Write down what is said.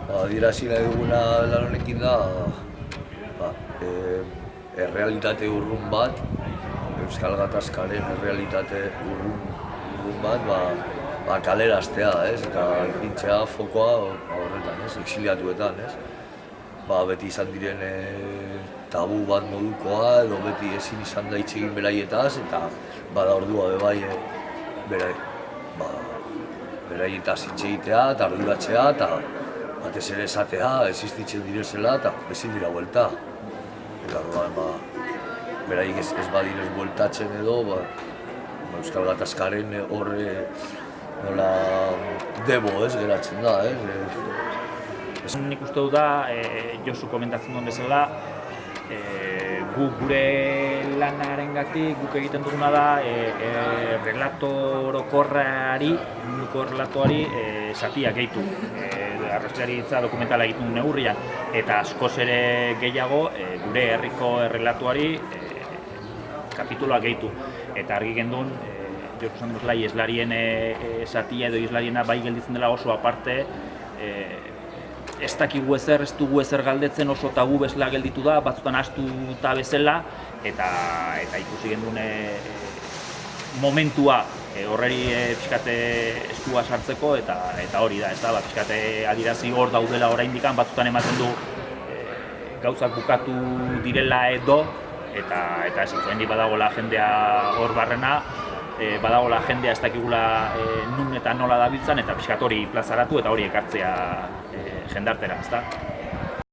Adierazi nahi duguna lan honekin da ba, errealitate urrun bat, Euskal Gatazkaren errealitate urrun bat, kaleraztea, ez? Eta ipintzea fokoa horretan, ez? Exiliatuetan, ez? Beti izan diren tabu bat modukoa, edo beti ezin izan da hitz egin beraietaz, eta bada ordua bai beraietaz hitz egitea, eta arduratzea, eta batez ere esatea, existitzen direzela, eta ezin dira buelta. Eta beraiek ez badirez bueltatzen edo, Euskal Gatazkaren horre nola debo ez geratzen da, Nik uste dut da, Josu komentatzen duen bezala, gure lanarengatik guk egiten duguna da relato orokorrari, munduko relatoari zatia gehitu. Arrazilaritza dokumentala egiten duen neurrian, eta askoz ere gehiago gure herriko errelatuari kapituloa gehitu. Eta argi gendun, Josu esan duzela, islarien zatia edo islariena bai gelditzen dela oso aparte, ez dakigu ezer, ez dugu ezer galdetzen, oso tabu bezala gelditu da, batzutan ahaztuta bezala, eta ikusi genduen momentua horreri pixkate eskua sartzeko, eta hori da, ez da, pixkate adierazi hor daudela oraindik, batzutan ematen du gauzak bukatu direla edo, eta ez ikuendi badagoela jendea hor barrena, badagoela jendea ez dakigula nun eta nola dabiltzan, eta pixkat hori plazaratu eta hori ekartzea jendartera, ezta?